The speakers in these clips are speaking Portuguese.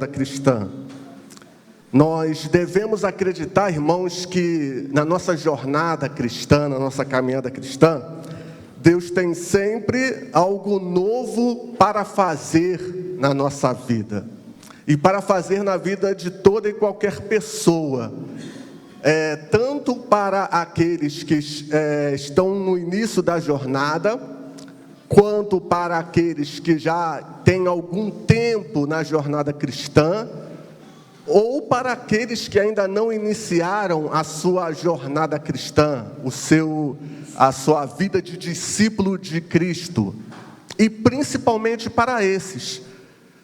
cristã. Nós devemos acreditar, irmãos, que na nossa jornada cristã, na nossa caminhada cristã, Deus tem sempre algo novo para fazer na nossa vida. E para fazer na vida de toda e qualquer pessoa. Tanto para aqueles que estão no início da jornada, quanto para aqueles que já têm algum tempo na jornada cristã, ou para aqueles que ainda não iniciaram a sua jornada cristã, a sua vida de discípulo de Cristo, e principalmente para esses.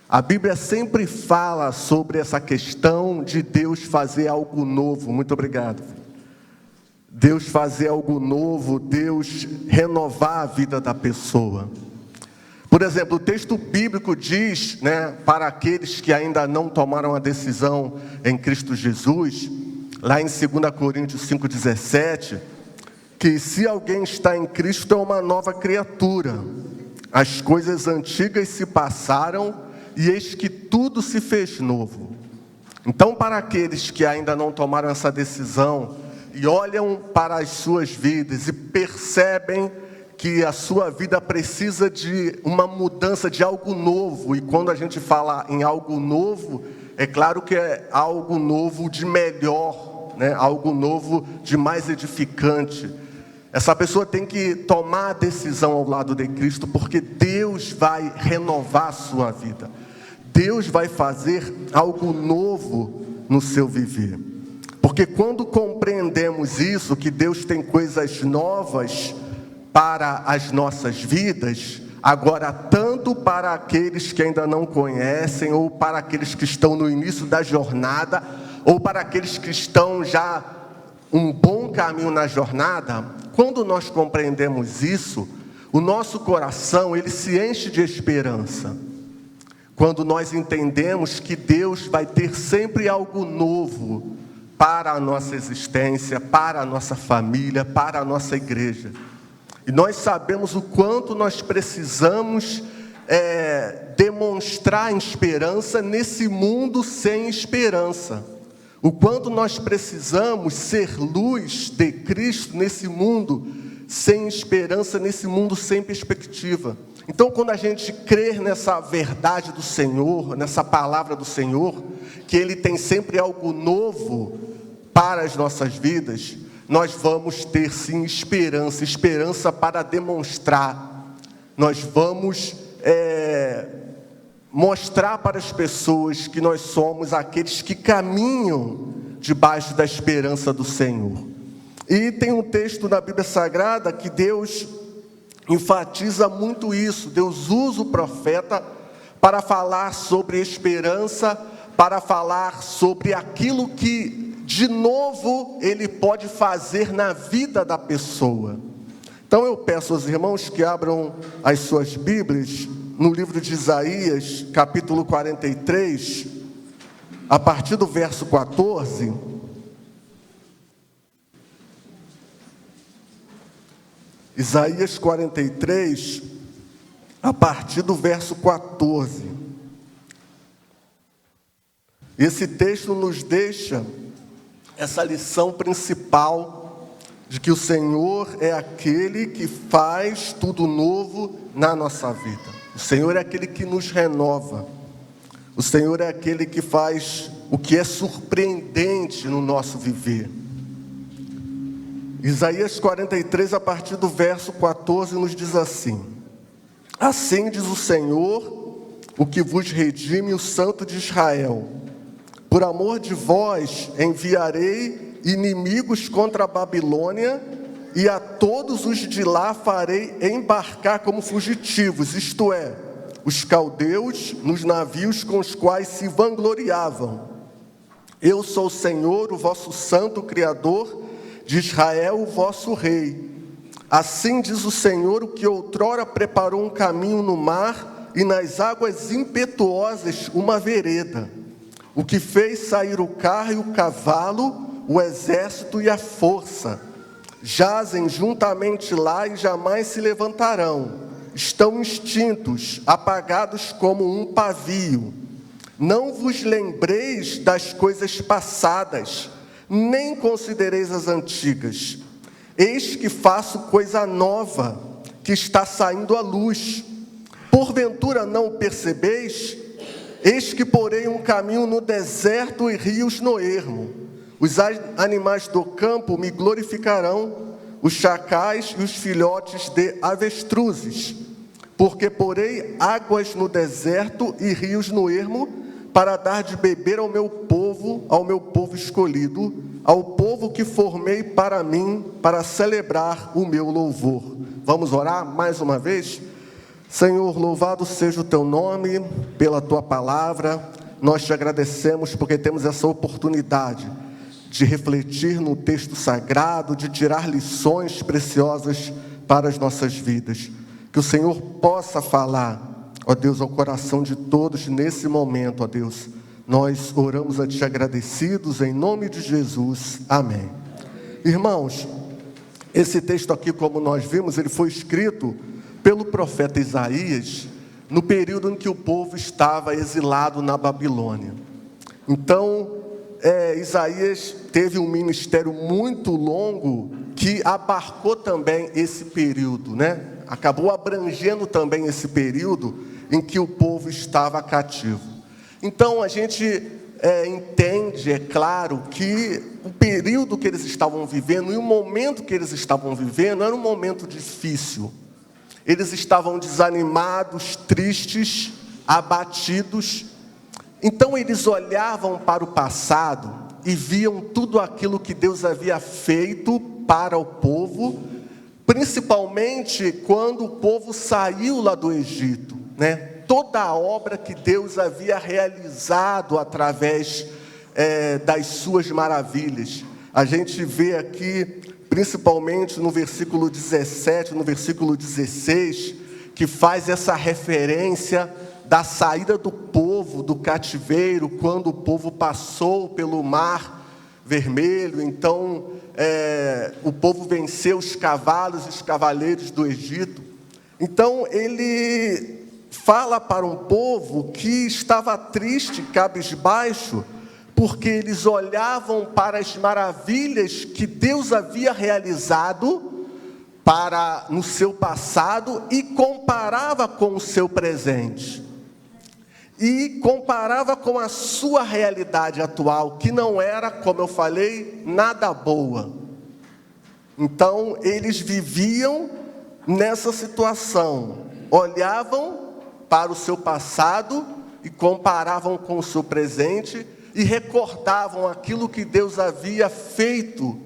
A Bíblia sempre fala sobre essa questão de Deus fazer algo novo. Muito obrigado. Deus fazer algo novo, Deus renovar a vida da pessoa. Por exemplo, o texto bíblico diz, para aqueles que ainda não tomaram a decisão em Cristo Jesus, lá em 2 Coríntios 5,17, que se alguém está em Cristo é uma nova criatura. As coisas antigas se passaram e eis que tudo se fez novo. Então, para aqueles que ainda não tomaram essa decisão e olham para as suas vidas e percebem que a sua vida precisa de uma mudança, de algo novo. E quando a gente fala em algo novo, é claro que é algo novo de melhor, algo novo de mais edificante. Essa pessoa tem que tomar a decisão ao lado de Cristo, porque Deus vai renovar a sua vida. Deus vai fazer algo novo no seu viver. Porque quando compreendemos isso, que Deus tem coisas novas para as nossas vidas, agora tanto para aqueles que ainda não conhecem, ou para aqueles que estão no início da jornada, ou para aqueles que estão já um bom caminho na jornada, quando nós compreendemos isso, o nosso coração ele se enche de esperança. Quando nós entendemos que Deus vai ter sempre algo novo para a nossa existência, para a nossa família, para a nossa igreja. E nós sabemos o quanto nós precisamos demonstrar esperança nesse mundo sem esperança. O quanto nós precisamos ser luz de Cristo nesse mundo sem esperança, nesse mundo sem perspectiva. Então, quando a gente crer nessa verdade do Senhor, nessa palavra do Senhor, que Ele tem sempre algo novo para as nossas vidas, nós vamos ter sim esperança para demonstrar. Nós vamos mostrar para as pessoas que nós somos aqueles que caminham debaixo da esperança do Senhor. E tem um texto na Bíblia Sagrada que Deus enfatiza muito isso. Deus usa o profeta para falar sobre esperança, para falar sobre aquilo que de novo Ele pode fazer na vida da pessoa. Então eu peço aos irmãos que abram as suas Bíblias no livro de Isaías, capítulo 43, a partir do verso 14. Isaías 43, a partir do verso 14. Esse texto nos deixa essa lição principal de que o Senhor é aquele que faz tudo novo na nossa vida. O Senhor é aquele que nos renova. O Senhor é aquele que faz o que é surpreendente no nosso viver. Isaías 43, a partir do verso 14, nos diz assim: assim diz o Senhor, o que vos redime, o Santo de Israel: por amor de vós enviarei inimigos contra a Babilônia, e a todos os de lá farei embarcar como fugitivos, isto é, os caldeus nos navios com os quais se vangloriavam. Eu sou o Senhor, o vosso santo Criador, de Israel, o vosso rei. Assim diz o Senhor, o que outrora preparou um caminho no mar, e nas águas impetuosas uma vereda, o que fez sair o carro e o cavalo, o exército e a força. Jazem juntamente lá e jamais se levantarão. Estão extintos, apagados como um pavio. Não vos lembreis das coisas passadas, nem considereis as antigas. Eis que faço coisa nova, que está saindo à luz. Porventura não o percebeis? Eis que porei um caminho no deserto e rios no ermo. Os animais do campo me glorificarão, os chacais e os filhotes de avestruzes. Porque porei águas no deserto e rios no ermo, para dar de beber ao meu povo escolhido, ao povo que formei para mim, para celebrar o meu louvor. Vamos orar mais uma vez? Senhor, louvado seja o teu nome pela tua palavra. Nós te agradecemos porque temos essa oportunidade de refletir no texto sagrado, de tirar lições preciosas para as nossas vidas. Que o Senhor possa falar, ó Deus, ao coração de todos nesse momento, ó Deus. Nós oramos a Ti agradecidos em nome de Jesus. Amém. Irmãos, esse texto aqui, como nós vimos, ele foi escrito pelo profeta Isaías no período em que o povo estava exilado na Babilônia. Então, Isaías teve um ministério muito longo que abarcou também esse período, né? Acabou abrangendo também esse período em que o povo estava cativo. Então a gente entende, é claro, que o período que eles estavam vivendo e o momento que eles estavam vivendo era um momento difícil. Eles estavam desanimados, tristes, abatidos. Então eles olhavam para o passado e viam tudo aquilo que Deus havia feito para o povo, principalmente quando o povo saiu lá do Egito, né? Toda a obra que Deus havia realizado através das suas maravilhas. A gente vê aqui, principalmente no versículo 17, no versículo 16, que faz essa referência da saída do povo do cativeiro, quando o povo passou pelo mar vermelho. Então o povo venceu os cavalos e os cavaleiros do Egito. Então ele fala para um povo que estava triste, cabisbaixo, porque eles olhavam para as maravilhas que Deus havia realizado no seu passado e comparava com o seu presente. E comparava com a sua realidade atual, que não era, como eu falei, nada boa. Então eles viviam nessa situação, olhavam para o seu passado e comparavam com o seu presente e recordavam aquilo que Deus havia feito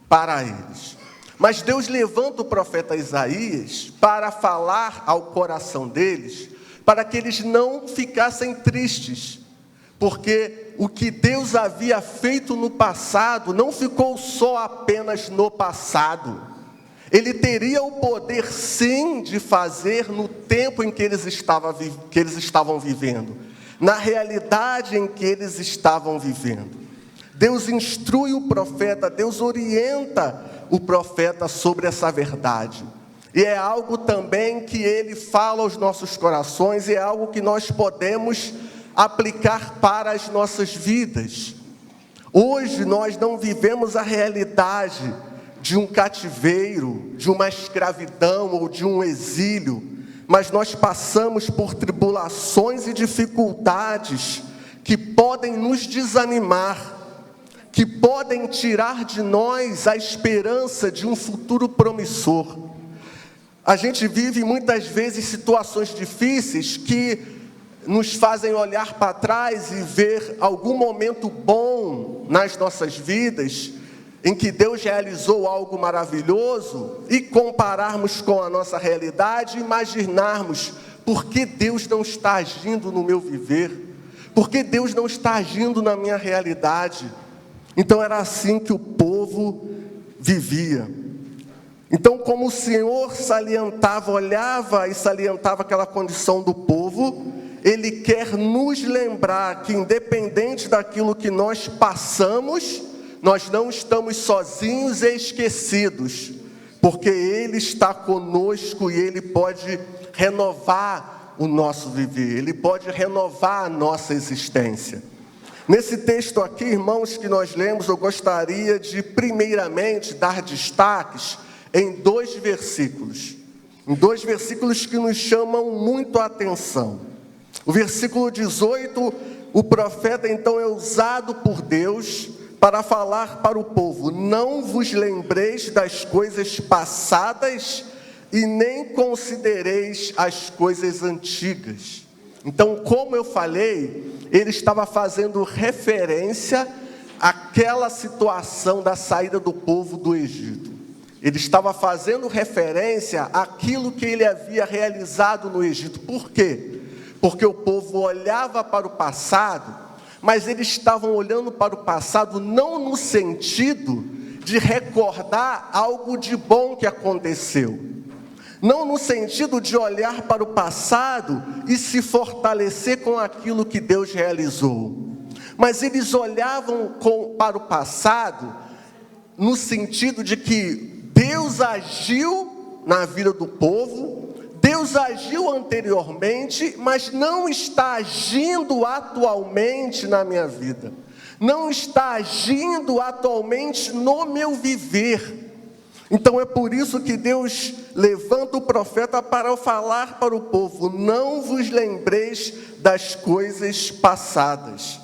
para eles. Mas Deus levanta o profeta Isaías para falar ao coração deles, para que eles não ficassem tristes, porque o que Deus havia feito no passado não ficou só apenas no passado. Ele teria o poder, sim, de fazer no tempo em que eles estavam vivendo, na realidade em que eles estavam vivendo. Deus instrui o profeta, Deus orienta o profeta sobre essa verdade. E é algo também que ele fala aos nossos corações, e é algo que nós podemos aplicar para as nossas vidas. Hoje nós não vivemos a realidade de um cativeiro, de uma escravidão ou de um exílio, mas nós passamos por tribulações e dificuldades que podem nos desanimar, que podem tirar de nós a esperança de um futuro promissor. A gente vive muitas vezes situações difíceis que nos fazem olhar para trás e ver algum momento bom nas nossas vidas, em que Deus realizou algo maravilhoso, e compararmos com a nossa realidade e imaginarmos: por que Deus não está agindo no meu viver? Por que Deus não está agindo na minha realidade? Então era assim que o povo vivia. Então, como o Senhor salientava, olhava e salientava aquela condição do povo, Ele quer nos lembrar que, independente daquilo que nós passamos, nós não estamos sozinhos e esquecidos, porque Ele está conosco e Ele pode renovar o nosso viver, Ele pode renovar a nossa existência. Nesse texto aqui, irmãos, que nós lemos, eu gostaria de, primeiramente, dar destaques em 2 versículos. Em 2 versículos que nos chamam muito a atenção. O versículo 18, o profeta então é usado por Deus para falar para o povo: não vos lembreis das coisas passadas e nem considereis as coisas antigas. Então, como eu falei, ele estava fazendo referência àquela situação da saída do povo do Egito. Ele estava fazendo referência àquilo que ele havia realizado no Egito. Por quê? Porque o povo olhava para o passado, mas eles estavam olhando para o passado não no sentido de recordar algo de bom que aconteceu. Não no sentido de olhar para o passado e se fortalecer com aquilo que Deus realizou. Mas eles olhavam para o passado no sentido de que Deus agiu na vida do povo, Deus agiu anteriormente, mas não está agindo atualmente na minha vida. Não está agindo atualmente no meu viver. Então é por isso que Deus levanta o profeta para falar para o povo: não vos lembreis das coisas passadas.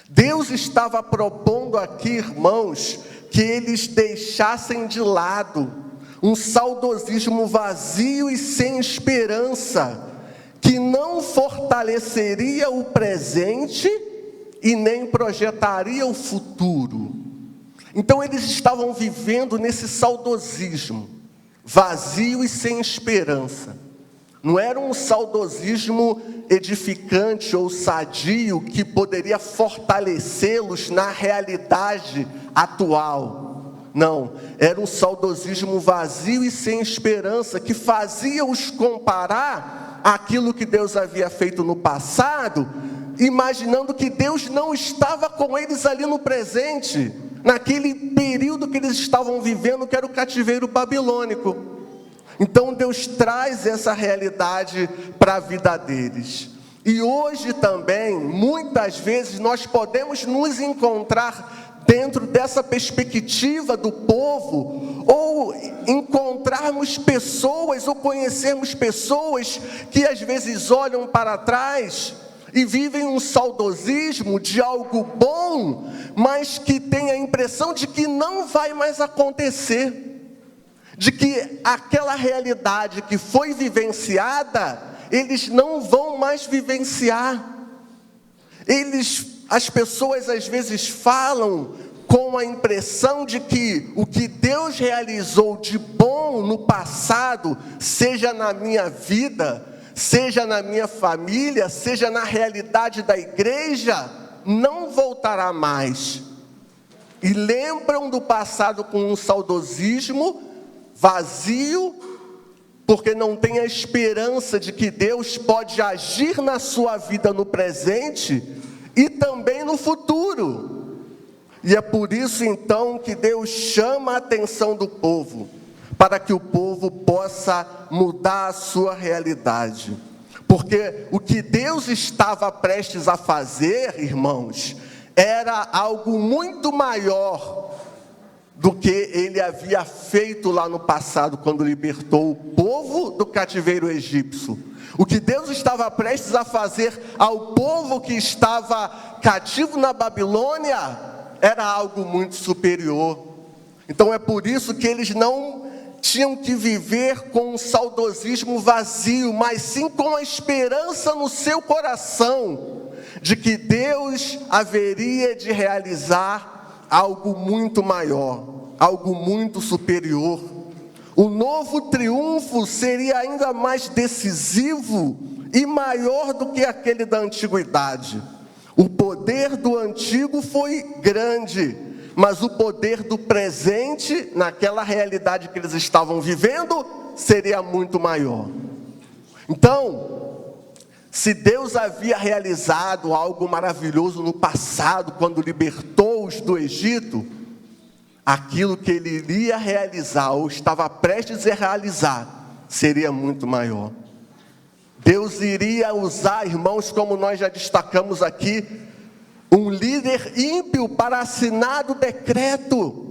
Deus estava propondo aqui, irmãos, que eles deixassem de lado um saudosismo vazio e sem esperança, que não fortaleceria o presente e nem projetaria o futuro. Então eles estavam vivendo nesse saudosismo, vazio e sem esperança. Não era um saudosismo edificante ou sadio que poderia fortalecê-los na realidade atual. Não, era um saudosismo vazio e sem esperança, que fazia-os comparar aquilo que Deus havia feito no passado, imaginando que Deus não estava com eles ali no presente, naquele período que eles estavam vivendo, que era o cativeiro babilônico. Então Deus traz essa realidade para a vida deles. E hoje também, muitas vezes, nós podemos nos encontrar dentro dessa perspectiva do povo, ou encontrarmos pessoas, ou conhecermos pessoas que às vezes olham para trás e vivem um saudosismo de algo bom, mas que tem a impressão de que não vai mais acontecer, de que aquela realidade que foi vivenciada, eles não vão mais vivenciar. As pessoas às vezes falam com a impressão de que o que Deus realizou de bom no passado, seja na minha vida, seja na minha família, seja na realidade da igreja, não voltará mais. E lembram do passado com um saudosismo vazio, porque não tem a esperança de que Deus pode agir na sua vida no presente e também no futuro. E é por isso então que Deus chama a atenção do povo, para que o povo possa mudar a sua realidade. Porque o que Deus estava prestes a fazer, irmãos, era algo muito maior do que Ele havia feito lá no passado, quando libertou o povo do cativeiro egípcio. O que Deus estava prestes a fazer ao povo que estava cativo na Babilônia, era algo muito superior. Então é por isso que eles não tinham que viver com um saudosismo vazio, mas sim com a esperança no seu coração, de que Deus haveria de realizar algo muito maior, algo muito superior. O novo triunfo seria ainda mais decisivo e maior do que aquele da antiguidade. O poder do antigo foi grande, mas o poder do presente, naquela realidade que eles estavam vivendo, seria muito maior. Então, se Deus havia realizado algo maravilhoso no passado, quando libertou-os do Egito, aquilo que Ele iria realizar, ou estava prestes a realizar, seria muito maior. Deus iria usar, irmãos, como nós já destacamos aqui, um líder ímpio para assinar o decreto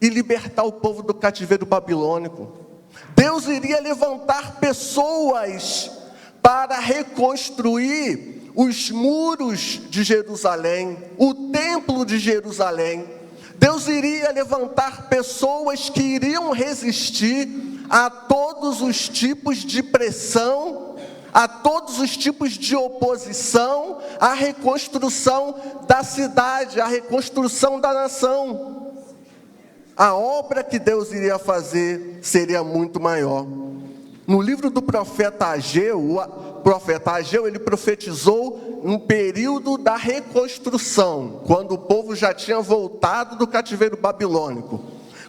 e libertar o povo do cativeiro babilônico. Deus iria levantar pessoas para reconstruir os muros de Jerusalém, o templo de Jerusalém. Deus iria levantar pessoas que iriam resistir a todos os tipos de pressão, a todos os tipos de oposição, à reconstrução da cidade, à reconstrução da nação. A obra que Deus iria fazer seria muito maior. No livro do profeta Ageu, ele profetizou no período da reconstrução, quando o povo já tinha voltado do cativeiro babilônico,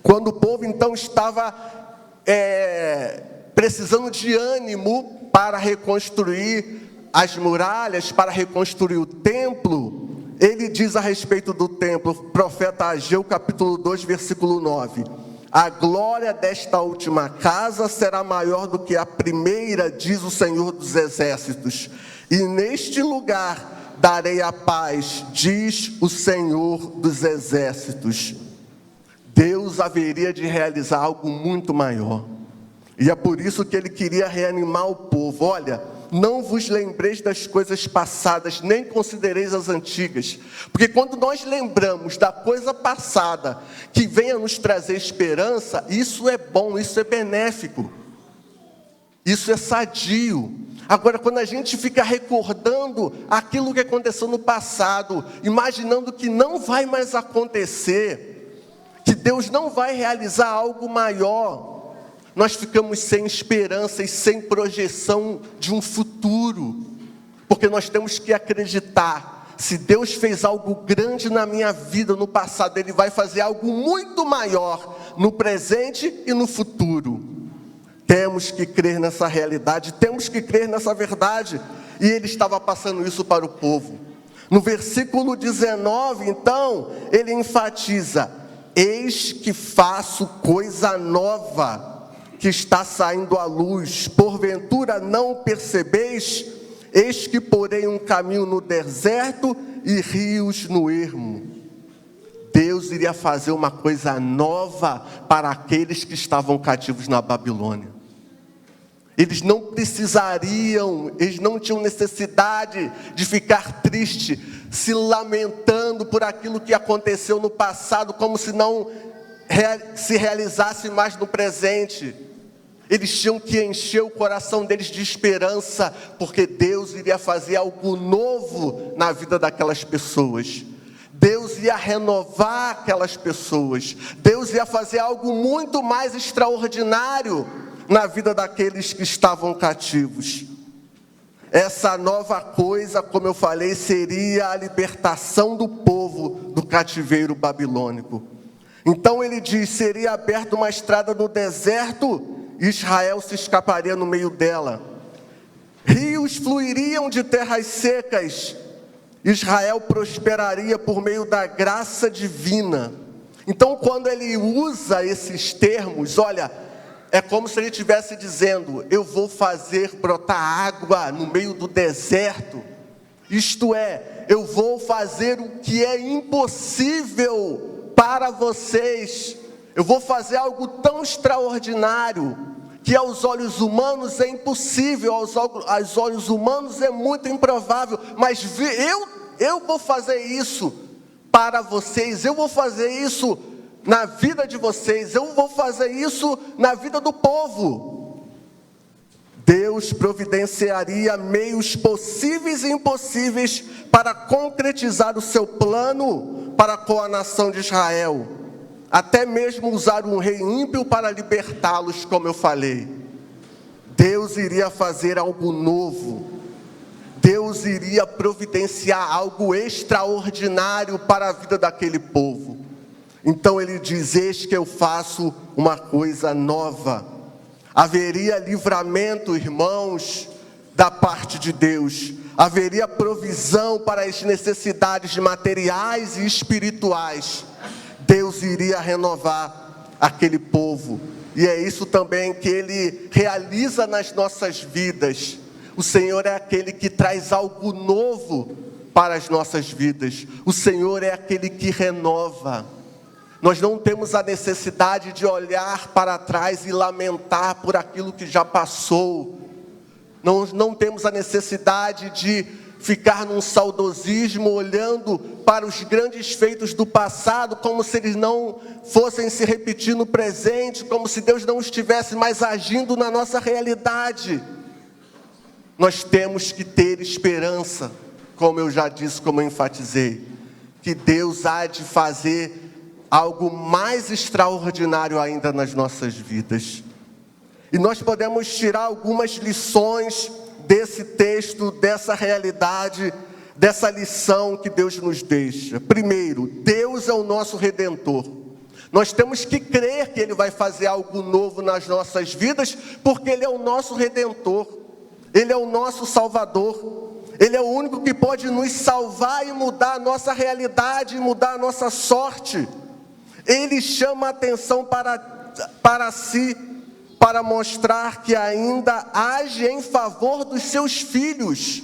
quando o povo então estava precisando de ânimo para reconstruir as muralhas, para reconstruir o templo. Ele diz a respeito do templo, profeta Ageu, capítulo 2, versículo 9: a glória desta última casa será maior do que a primeira, diz o Senhor dos Exércitos, e neste lugar darei a paz, diz o Senhor dos Exércitos. Deus haveria de realizar algo muito maior, e é por isso que ele queria reanimar o povo. Olha, não vos lembreis das coisas passadas, nem considereis as antigas. Porque quando nós lembramos da coisa passada, que venha nos trazer esperança, isso é bom, isso é benéfico, isso é sadio. Agora, quando a gente fica recordando aquilo que aconteceu no passado, imaginando que não vai mais acontecer, que Deus não vai realizar algo maior, nós ficamos sem esperança e sem projeção de um futuro, porque nós temos que acreditar, se Deus fez algo grande na minha vida no passado, Ele vai fazer algo muito maior no presente e no futuro. Temos que crer nessa realidade, temos que crer nessa verdade, e Ele estava passando isso para o povo. No versículo 19, então, Ele enfatiza: eis que faço coisa nova, que está saindo à luz, porventura não percebeis? Eis que porei um caminho no deserto e rios no ermo. Deus iria fazer uma coisa nova para aqueles que estavam cativos na Babilônia. Eles não precisariam, eles não tinham necessidade de ficar triste, se lamentando por aquilo que aconteceu no passado, como se não se realizasse mais no presente. Eles tinham que encher o coração deles de esperança, porque Deus iria fazer algo novo na vida daquelas pessoas. Deus ia renovar aquelas pessoas. Deus ia fazer algo muito mais extraordinário na vida daqueles que estavam cativos. Essa nova coisa, como eu falei, seria a libertação do povo do cativeiro babilônico. Então ele diz: seria aberta uma estrada no deserto, Israel se escaparia no meio dela. Rios fluiriam de terras secas, Israel prosperaria por meio da graça divina. Então, quando ele usa esses termos, olha, é como se ele estivesse dizendo: eu vou fazer brotar água no meio do deserto. Isto é, eu vou fazer o que é impossível para vocês. Eu vou fazer algo tão extraordinário que aos olhos humanos é impossível, aos olhos humanos é muito improvável, mas eu vou fazer isso para vocês, eu vou fazer isso na vida de vocês, eu vou fazer isso na vida do povo. Deus providenciaria meios possíveis e impossíveis para concretizar o seu plano para com a nação de Israel. Até mesmo usar um rei ímpio para libertá-los, como eu falei. Deus iria fazer algo novo. Deus iria providenciar algo extraordinário para a vida daquele povo. Então ele diz: eis que eu faço uma coisa nova. Haveria livramento, irmãos, da parte de Deus. Haveria provisão para as necessidades materiais e espirituais. Deus iria renovar aquele povo. E é isso também que Ele realiza nas nossas vidas. O Senhor é aquele que traz algo novo para as nossas vidas. O Senhor é aquele que renova. Nós não temos a necessidade de olhar para trás e lamentar por aquilo que já passou. Não temos a necessidade de ficar num saudosismo, olhando para os grandes feitos do passado, como se eles não fossem se repetir no presente, como se Deus não estivesse mais agindo na nossa realidade. Nós temos que ter esperança, como eu já disse, como eu enfatizei, que Deus há de fazer algo mais extraordinário ainda nas nossas vidas. E nós podemos tirar algumas lições desse texto, dessa realidade, dessa lição que Deus nos deixa. Primeiro, Deus é o nosso Redentor. Nós temos que crer que Ele vai fazer algo novo nas nossas vidas, porque Ele é o nosso Redentor, Ele é o nosso Salvador, Ele é o único que pode nos salvar e mudar a nossa realidade, mudar a nossa sorte. Ele chama a atenção para si, para mostrar que ainda age em favor dos seus filhos.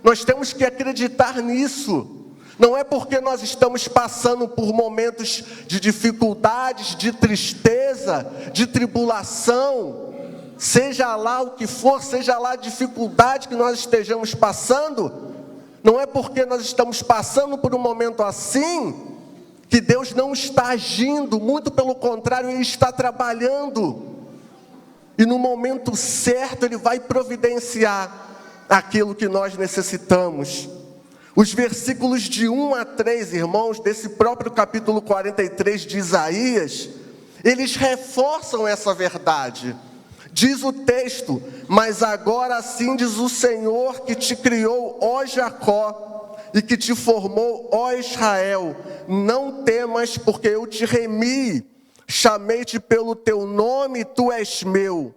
Nós temos que acreditar nisso. Não é porque nós estamos passando por momentos de dificuldades, de tristeza, de tribulação, seja lá o que for, seja lá a dificuldade que nós estejamos passando, não é porque nós estamos passando por um momento assim, que Deus não está agindo, muito pelo contrário, Ele está trabalhando. E no momento certo Ele vai providenciar aquilo que nós necessitamos. Os versículos de 1 a 3, irmãos, desse próprio capítulo 43 de Isaías, eles reforçam essa verdade. Diz o texto: mas agora assim diz o Senhor que te criou, ó Jacó, e que te formou, ó Israel, não temas, porque eu te remi, chamei-te pelo teu nome, tu és meu.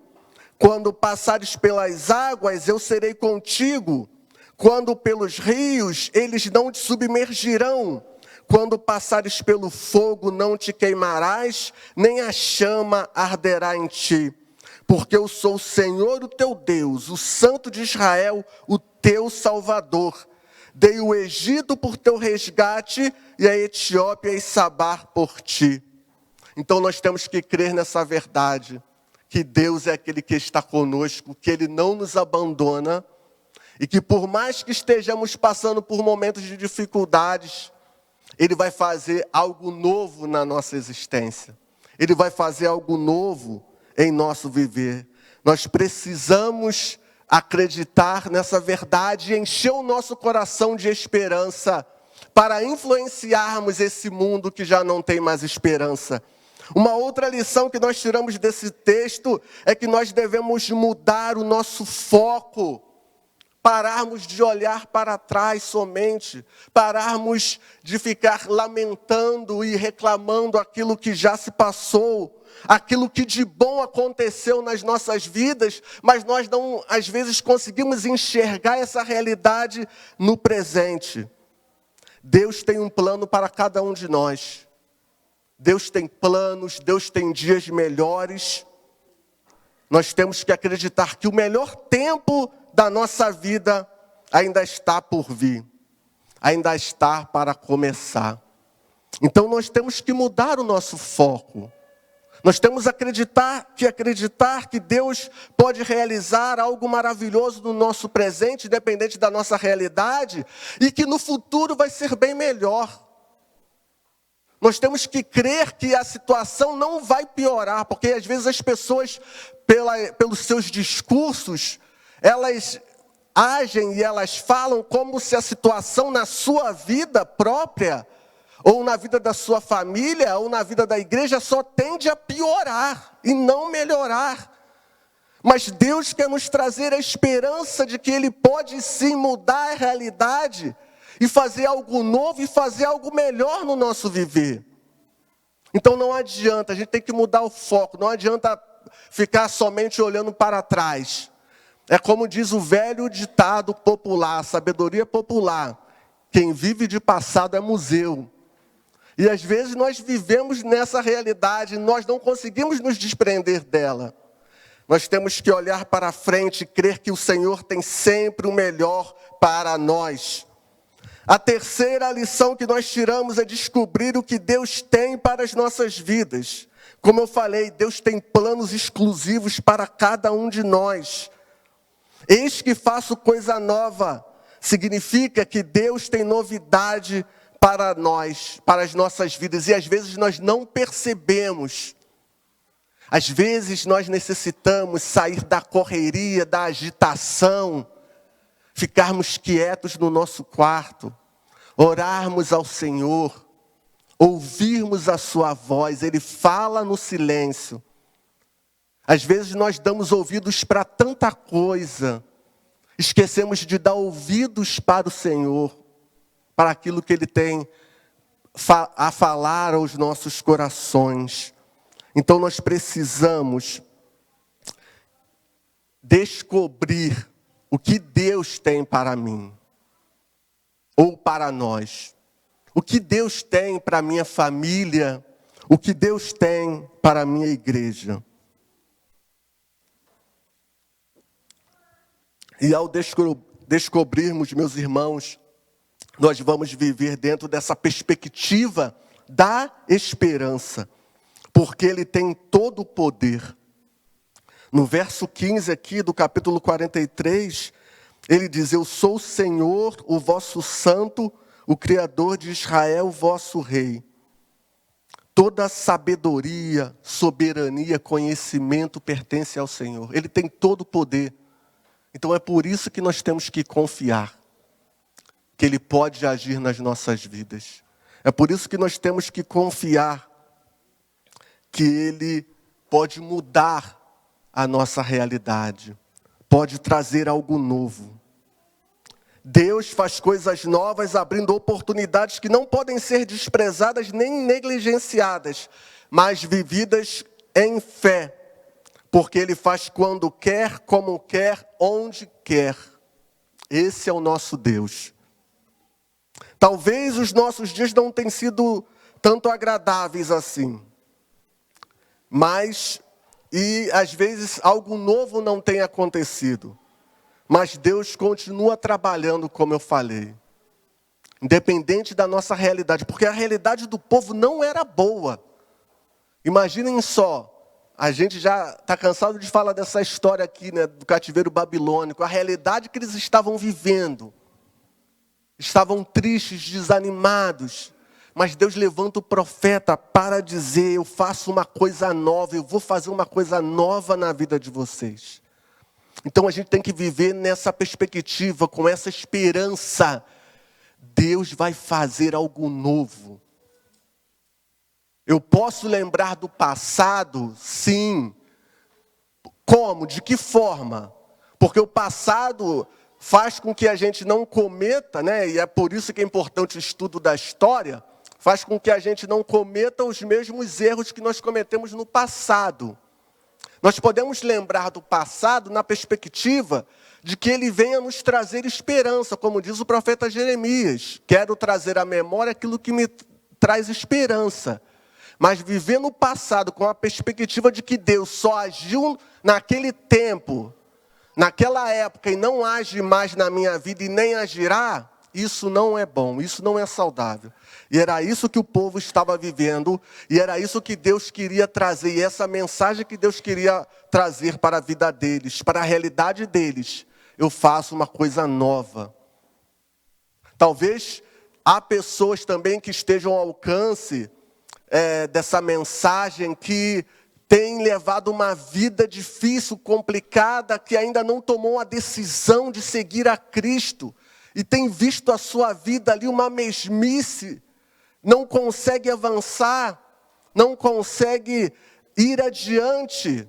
Quando passares pelas águas, eu serei contigo. Quando pelos rios, eles não te submergirão. Quando passares pelo fogo, não te queimarás, nem a chama arderá em ti. Porque eu sou o Senhor, o teu Deus, o Santo de Israel, o teu Salvador. Dei o Egito por teu resgate e a Etiópia e Sabar por ti. Então nós temos que crer nessa verdade, que Deus é aquele que está conosco, que Ele não nos abandona, e que por mais que estejamos passando por momentos de dificuldades, Ele vai fazer algo novo na nossa existência. Ele vai fazer algo novo em nosso viver. Nós precisamos acreditar nessa verdade e encher o nosso coração de esperança para influenciarmos esse mundo que já não tem mais esperança. Uma outra lição que nós tiramos desse texto é que nós devemos mudar o nosso foco, pararmos de olhar para trás somente, pararmos de ficar lamentando e reclamando aquilo que já se passou, aquilo que de bom aconteceu nas nossas vidas, mas nós não, às vezes, conseguimos enxergar essa realidade no presente. Deus tem um plano para cada um de nós. Deus tem planos, Deus tem dias melhores. Nós temos que acreditar que o melhor tempo da nossa vida ainda está por vir, ainda está para começar. Então nós temos que mudar o nosso foco. Nós temos que acreditar que Deus pode realizar algo maravilhoso no nosso presente, independente da nossa realidade, e que no futuro vai ser bem melhor. Nós temos que crer que a situação não vai piorar, porque às vezes as pessoas, pelos seus discursos, elas agem e elas falam como se a situação na sua vida própria, ou na vida da sua família, ou na vida da igreja, só tende a piorar e não melhorar. Mas Deus quer nos trazer a esperança de que Ele pode sim mudar a realidade e fazer algo novo e fazer algo melhor no nosso viver. Então não adianta, a gente tem que mudar o foco, não adianta ficar somente olhando para trás. É como diz o velho ditado popular, a sabedoria popular: quem vive de passado é museu. E às vezes nós vivemos nessa realidade, nós não conseguimos nos desprender dela. Nós temos que olhar para frente e crer que o Senhor tem sempre o melhor para nós. A terceira lição que nós tiramos é descobrir o que Deus tem para as nossas vidas. Como eu falei, Deus tem planos exclusivos para cada um de nós. Eis que faço coisa nova. Significa que Deus tem novidade para nós, para as nossas vidas. E às vezes nós não percebemos. Às vezes nós necessitamos sair da correria, da agitação, ficarmos quietos no nosso quarto, orarmos ao Senhor, ouvirmos a sua voz. Ele fala no silêncio. Às vezes nós damos ouvidos para tanta coisa, esquecemos de dar ouvidos para o Senhor, para aquilo que Ele tem a falar aos nossos corações. Então nós precisamos descobrir o que Deus tem para mim, ou para nós. O que Deus tem para a minha família, o que Deus tem para a minha igreja. E ao descobrirmos, meus irmãos, nós vamos viver dentro dessa perspectiva da esperança, porque Ele tem todo o poder. No verso 15 aqui do capítulo 43, ele diz: eu sou o Senhor, o vosso santo, o Criador de Israel, o vosso rei. Toda sabedoria, soberania, conhecimento pertence ao Senhor. Ele tem todo o poder. Então é por isso que nós temos que confiar que Ele pode agir nas nossas vidas. É por isso que nós temos que confiar que Ele pode mudar a nossa realidade, pode trazer algo novo. Deus faz coisas novas, abrindo oportunidades que não podem ser desprezadas nem negligenciadas, mas vividas em fé, porque Ele faz quando quer, como quer, onde quer. Esse é o nosso Deus. Talvez os nossos dias não tenham sido tanto agradáveis assim, mas, e às vezes algo novo não tem acontecido, mas Deus continua trabalhando, como eu falei, independente da nossa realidade, porque a realidade do povo não era boa. Imaginem só, a gente já está cansado de falar dessa história aqui, né, do cativeiro babilônico, a realidade que eles estavam vivendo. Estavam tristes, desanimados, mas Deus levanta o profeta para dizer: eu faço uma coisa nova, eu vou fazer uma coisa nova na vida de vocês. Então a gente tem que viver nessa perspectiva, com essa esperança. Deus vai fazer algo novo. Eu posso lembrar do passado? Sim. Como? De que forma? Porque o passado faz com que a gente não cometa, né? E é por isso que é importante o estudo da história, faz com que a gente não cometa os mesmos erros que nós cometemos no passado. Nós podemos lembrar do passado na perspectiva de que ele venha nos trazer esperança, como diz o profeta Jeremias. Quero trazer à memória aquilo que me traz esperança. Mas viver no passado com a perspectiva de que Deus só agiu naquele tempo, naquela época, e não age mais na minha vida e nem agirá, isso não é bom, isso não é saudável. E era isso que o povo estava vivendo, e era isso que Deus queria trazer, e essa mensagem que Deus queria trazer para a vida deles, para a realidade deles. Eu faço uma coisa nova. Talvez há pessoas também que estejam ao alcance dessa mensagem, que tem levado uma vida difícil, complicada, que ainda não tomou a decisão de seguir a Cristo, e tem visto a sua vida ali uma mesmice, não consegue avançar, não consegue ir adiante.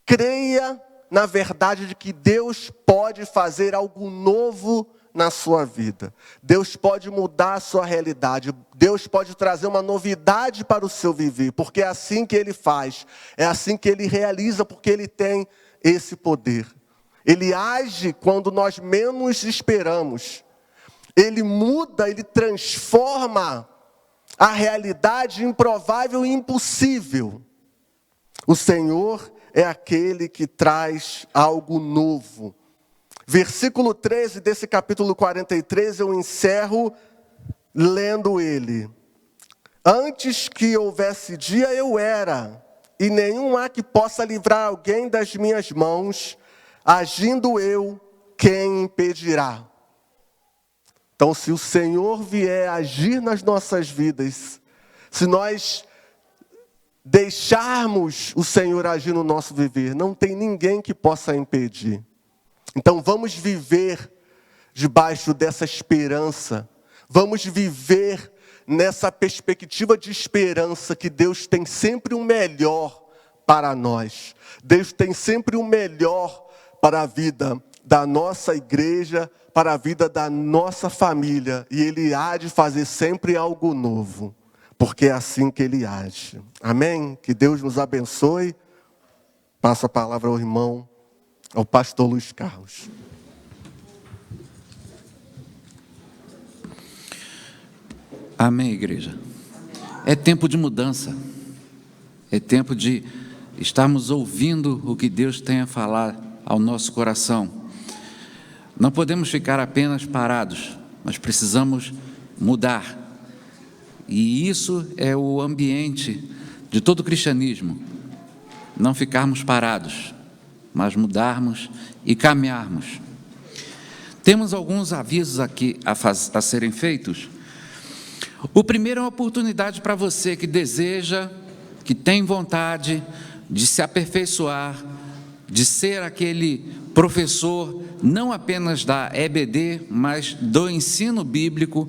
Creia na verdade de que Deus pode fazer algo novo na sua vida. Deus pode mudar a sua realidade. Deus pode trazer uma novidade para o seu viver, porque é assim que Ele faz. É assim que Ele realiza, porque Ele tem esse poder. Ele age quando nós menos esperamos. Ele muda, Ele transforma a realidade improvável e impossível. O Senhor é aquele que traz algo novo. Versículo 13 desse capítulo 43, eu encerro lendo ele. Antes que houvesse dia, eu era, e nenhum há que possa livrar alguém das minhas mãos. Agindo eu, quem impedirá? Então, se o Senhor vier agir nas nossas vidas, se nós deixarmos o Senhor agir no nosso viver, não tem ninguém que possa impedir. Então, vamos viver debaixo dessa esperança, vamos viver nessa perspectiva de esperança que Deus tem sempre o melhor para nós. Deus tem sempre o melhor para a vida da nossa igreja, para a vida da nossa família. E Ele há de fazer sempre algo novo, porque é assim que Ele age. Amém? Que Deus nos abençoe. Passo a palavra ao irmão, ao pastor Luiz Carlos. Amém, igreja. É tempo de mudança. É tempo de estarmos ouvindo o que Deus tem a falar ao nosso coração. Não podemos ficar apenas parados, mas precisamos mudar. E isso é o ambiente de todo o cristianismo. Não ficarmos parados, mas mudarmos e caminharmos. Temos alguns avisos aqui a serem feitos. O primeiro é uma oportunidade para você que deseja, que tem vontade de se aperfeiçoar, de ser aquele professor, não apenas da EBD, mas do ensino bíblico.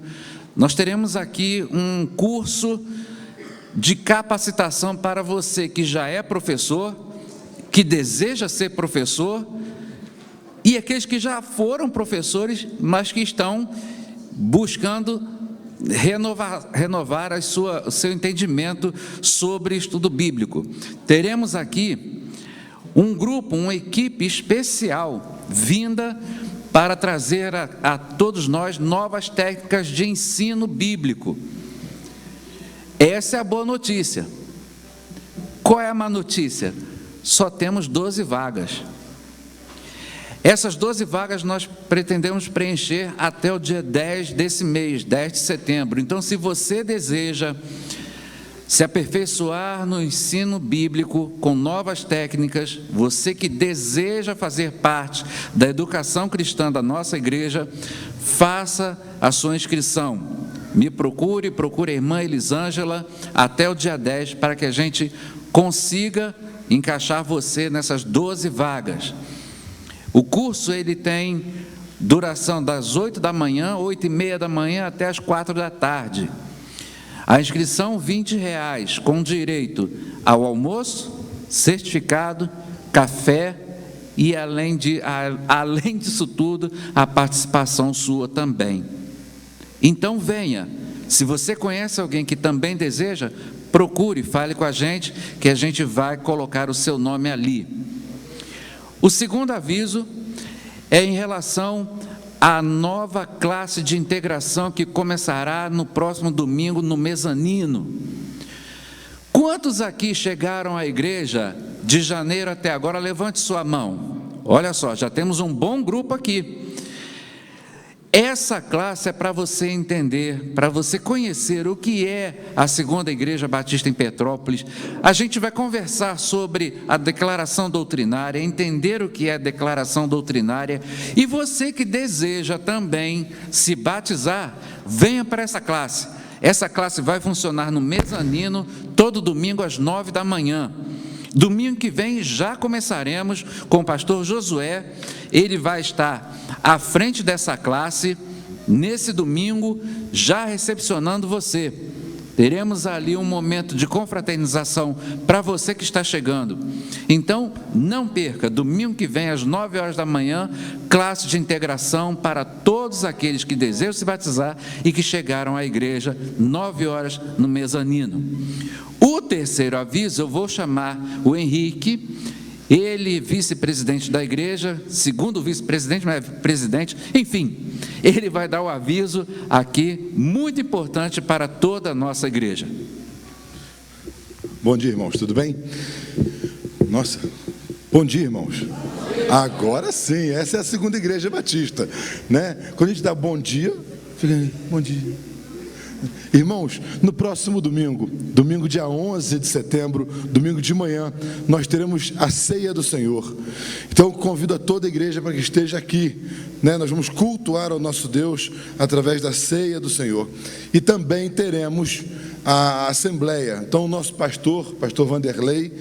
Nós teremos aqui um curso de capacitação para você que já é professor, que deseja ser professor, e aqueles que já foram professores, mas que estão buscando renovar o seu entendimento sobre estudo bíblico. Teremos aqui um grupo, uma equipe especial vinda para trazer a todos nós novas técnicas de ensino bíblico. Essa é a boa notícia. Qual é a má notícia? Só temos 12 vagas. Essas 12 vagas nós pretendemos preencher até o dia 10 desse mês, 10 de setembro. Então, se você deseja se aperfeiçoar no ensino bíblico com novas técnicas, você que deseja fazer parte da educação cristã da nossa igreja, faça a sua inscrição. Me procure a irmã Elisângela até o dia 10 para que a gente consiga encaixar você nessas 12 vagas. O curso ele tem duração das 8 da manhã, 8h30 da manhã até as 4 da tarde. A inscrição R$20, com direito ao almoço, certificado, café e além disso tudo, a participação sua também. Então venha, se você conhece alguém que também deseja, procure, fale com a gente, que a gente vai colocar o seu nome ali. O segundo aviso é em relação à nova classe de integração que começará no próximo domingo no mezanino. Quantos aqui chegaram à igreja de janeiro até agora? Levante sua mão. Olha só, já temos um bom grupo aqui. Essa classe é para você entender, para você conhecer o que é a Segunda Igreja Batista em Petrópolis. A gente vai conversar sobre a declaração doutrinária, entender o que é a declaração doutrinária. E você que deseja também se batizar, venha para essa classe. Essa classe vai funcionar no mezanino, todo domingo às 9 da manhã. Domingo que vem já começaremos com o pastor Josué. Ele vai estar à frente dessa classe, nesse domingo, já recepcionando você. Teremos ali um momento de confraternização para você que está chegando. Então, não perca, domingo que vem, às 9 horas da manhã, classe de integração para todos aqueles que desejam se batizar e que chegaram à igreja, 9 horas no mezanino. O terceiro aviso, eu vou chamar o Henrique, ele vice-presidente da igreja, segundo vice-presidente, mas presidente, enfim, ele vai dar o aviso aqui, muito importante para toda a nossa igreja. Bom dia, irmãos, tudo bem? Nossa, Bom dia, irmãos. Agora sim, essa é a segunda igreja batista, né? Quando a gente dá bom dia, fica bom dia. Irmãos, no próximo domingo, domingo dia 11 de setembro, domingo de manhã, nós teremos a ceia do Senhor. Então convido a toda a igreja para que esteja aqui, né? Nós vamos cultuar ao nosso Deus através da ceia do Senhor. E também teremos a assembleia. Então o nosso pastor Vanderlei,